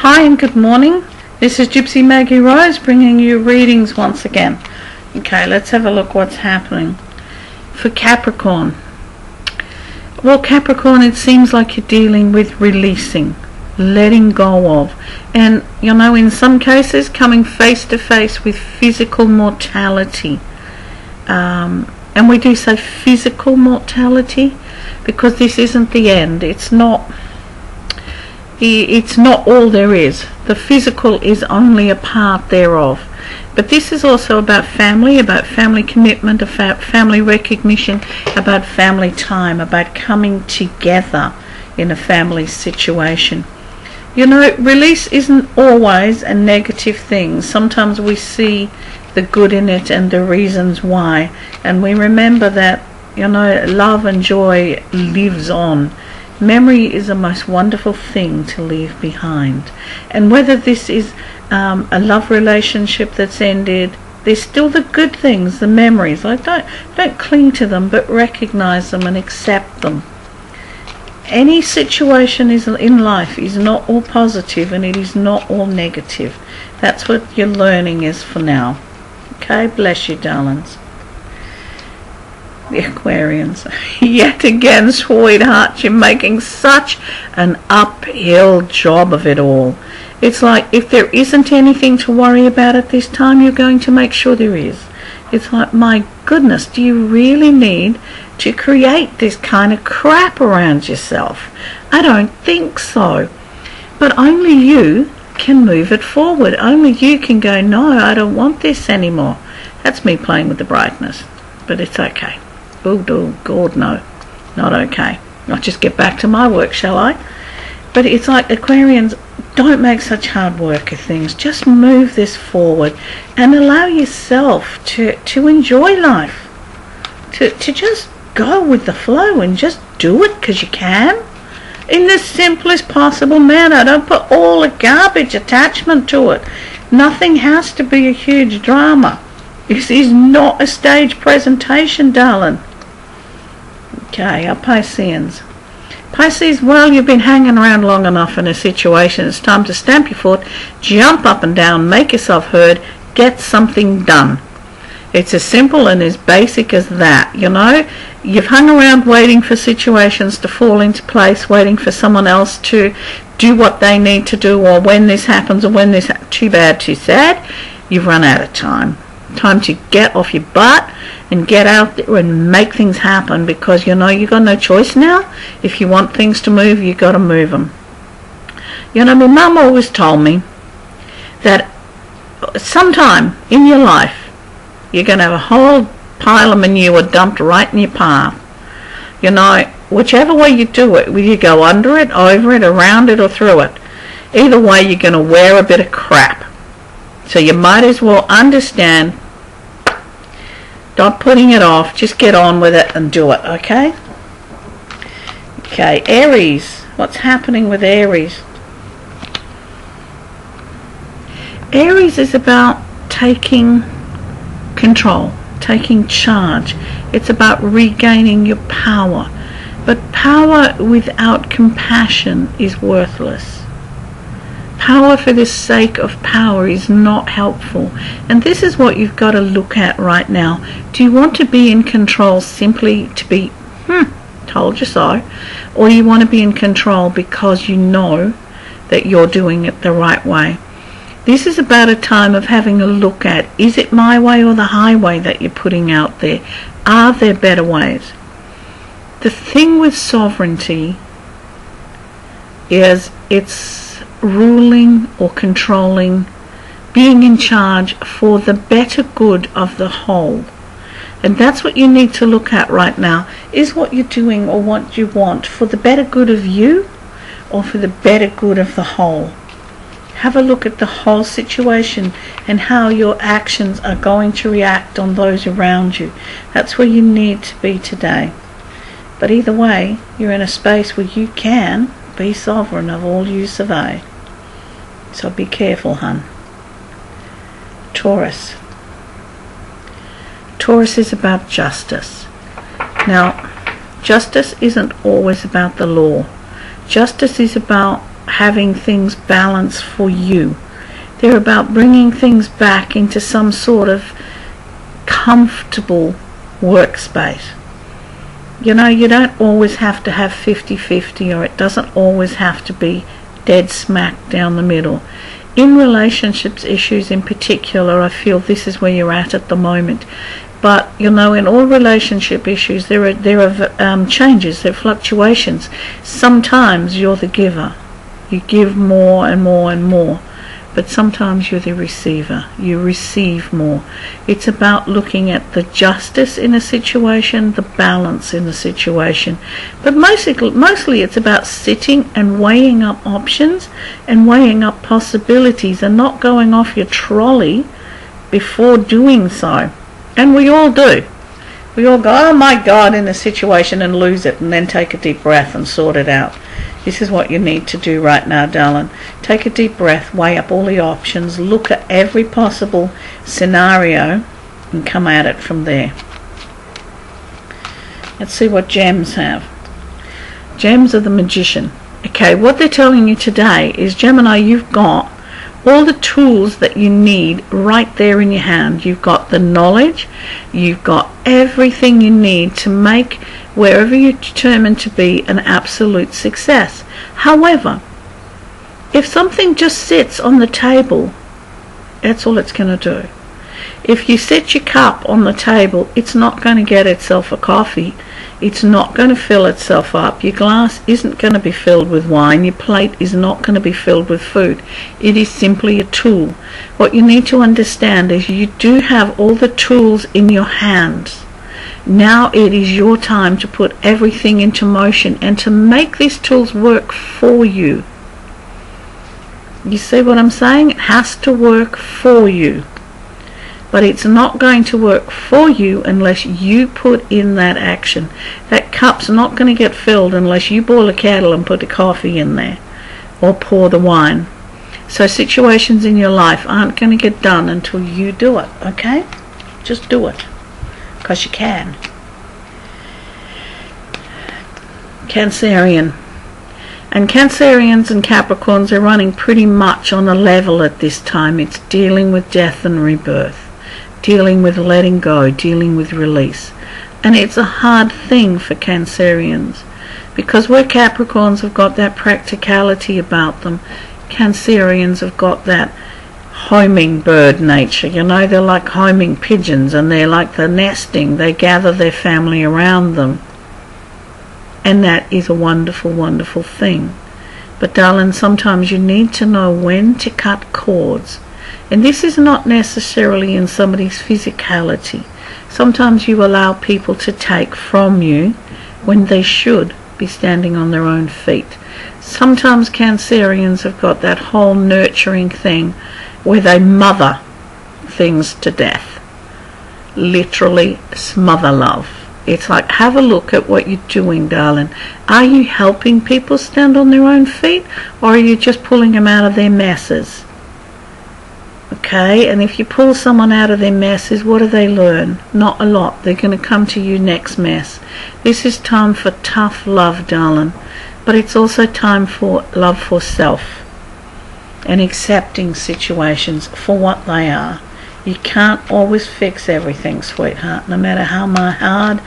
Hi and good morning. This is Gypsy Maggie Rose bringing you readings once again. Okay, let's have a look what's happening for Capricorn. Well, Capricorn, it seems like you're dealing with releasing, letting go of, and in some cases coming face to face with physical mortality. And we do say physical mortality because this isn't the end. It's not all there is. The physical is only a part thereof. But this is also about family commitment, about family recognition, about family time, about coming together in a family situation. Release isn't always a negative thing. Sometimes we see the good in it and the reasons why, and we remember that love and joy lives on. Memory is the most wonderful thing to leave behind, and whether this is a love relationship that's ended, there's still the good things, the memories. Like don't cling to them, but recognize them and accept them. Any situation in life is not all positive and it is not all negative. That's what your learning is for now. Okay, bless you, darlings. The Aquarians. Yet again, sweetheart, you're making such an uphill job of it all. It's like if there isn't anything to worry about at this time, you're going to make sure there is. It's like, my goodness, do you really need to create this kind of crap around yourself? I don't think so. But only you can move it forward. Only you can go, no, I don't want this anymore. That's me playing with the brightness, but it's okay. Oh, God, no, not okay. I'll just get back to my work, shall I? But it's like, Aquarians, don't make such hard work of things. Just move this forward and allow yourself to enjoy life, to just go with the flow and just do it because you can, in the simplest possible manner. Don't put all the garbage attachment to it. Nothing has to be a huge drama. This is not a stage presentation, darling. Okay, our Pisceans. Pisces, well, you've been hanging around long enough in a situation. It's time to stamp your foot, jump up and down, make yourself heard, get something done. It's as simple and as basic as that. You've hung around waiting for situations to fall into place, waiting for someone else to do what they need to do, or when this happens, or when this too bad, too sad. You've run out of time. Time to get off your butt and get out there and make things happen, because you've got no choice now. If you want things to move, you've got to move them. My mum always told me that sometime in your life you're going to have a whole pile of manure dumped right in your path. Whichever way you do it, whether you go under it, over it, around it, or through it, either way you're going to wear a bit of crap. So you might as well understand. Stop putting it off. Just get on with it and do it, okay? Okay, Aries. What's happening with Aries? Aries is about taking control, taking charge. It's about regaining your power. But power without compassion is worthless. Power for the sake of power is not helpful. And this is what you've got to look at right now. Do you want to be in control simply to be, told you so? Or you want to be in control because you know that you're doing it the right way? This is about a time of having a look at, is it my way or the highway that you're putting out there? Are there better ways? The thing with sovereignty is it's ruling or controlling, being in charge for the better good of the whole. And that's what you need to look at right now. Is what you're doing or what you want for the better good of you or for the better good of the whole? Have a look at the whole situation and how your actions are going to react on those around you. That's where you need to be today. But either way, you're in a space where you can be sovereign of all you survey. So be careful, hun. Taurus. Taurus is about justice. Now, justice isn't always about the law. Justice is about having things balanced for you. They're about bringing things back into some sort of comfortable workspace. You know, you don't always have to have 50-50, or it doesn't always have to be dead smack down the middle. In relationships issues in particular, I feel this is where you're at the moment. But, you know, in all relationship issues, there are changes, there are fluctuations. Sometimes you're the giver. You give more and more and more. But sometimes you're the receiver. You receive more. It's about looking at the justice in a situation, the balance in the situation. But mostly it's about sitting and weighing up options and weighing up possibilities and not going off your trolley before doing so. And we all do. We all go, oh my God, in a situation and lose it, and then take a deep breath and sort it out. This is what you need to do right now, darling. Take a deep breath, weigh up all the options, look at every possible scenario, and come at it from there. Let's see what gems have. Gems are the magician. Okay, what they're telling you today is, Gemini, you've got all the tools that you need right there in your hand. You've got the knowledge, you've got everything you need to make wherever you're determined to be an absolute success. However, if something just sits on the table, that's all it's going to do. If you set your cup on the table, it's not going to get itself a coffee. It's not going to fill itself up. Your glass isn't going to be filled with wine. Your plate is not going to be filled with food. It is simply a tool. What you need to understand is you do have all the tools in your hands. Now it is your time to put everything into motion and to make these tools work for you. You see what I'm saying? It has to work for you. But it's not going to work for you unless you put in that action. That cup's not going to get filled unless you boil a kettle and put the coffee in there or pour the wine. So situations in your life aren't going to get done until you do it, okay? Just do it, because you can. Cancerian. And Cancerians and Capricorns are running pretty much on a level at this time. It's dealing with death and rebirth, dealing with letting go, dealing with release. And it's a hard thing for Cancerians, because where Capricorns have got that practicality about them, Cancerians have got that homing bird nature. You know, they're like homing pigeons, and they're like the nesting. They gather their family around them. And that is a wonderful, wonderful thing. But darling, sometimes you need to know when to cut cords. And this is not necessarily in somebody's physicality. Sometimes you allow people to take from you when they should be standing on their own feet. Sometimes Cancerians have got that whole nurturing thing where they mother things to death. Literally smother love. It's like, have a look at what you're doing, darling. Are you helping people stand on their own feet, or are you just pulling them out of their messes? Okay, and if you pull someone out of their messes, what do they learn? Not a lot. They're going to come to you next mess. This is time for tough love, darling. But it's also time for love for self and accepting situations for what they are. You can't always fix everything, sweetheart, no matter how hard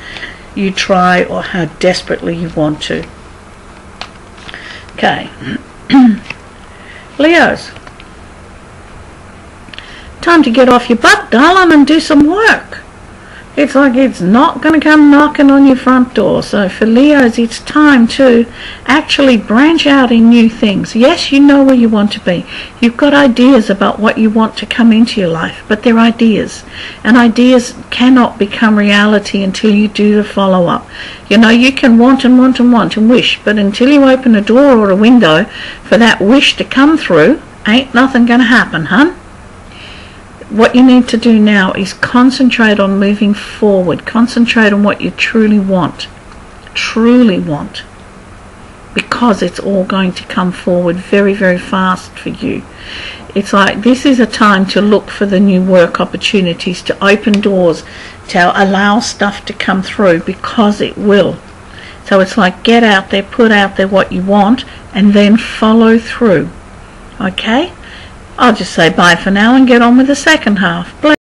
you try or how desperately you want to. Okay. Leos. Time to get off your butt, darling, and do some work. It's like it's not going to come knocking on your front door. So for Leos, it's time to actually branch out in new things. Yes, you know where you want to be. You've got ideas about what you want to come into your life, but they're ideas. And ideas cannot become reality until you do the follow-up. You know, you can want and want and want and wish, but until you open a door or a window for that wish to come through, ain't nothing going to happen, hun. What you need to do now is concentrate on moving forward. Concentrate on what you truly want. Truly want. Because it's all going to come forward very, very fast for you. It's like this is a time to look for the new work opportunities, to open doors, to allow stuff to come through, because it will. So it's like, get out there, put out there what you want, and then follow through. Okay? I'll just say bye for now and get on with the second half. Bless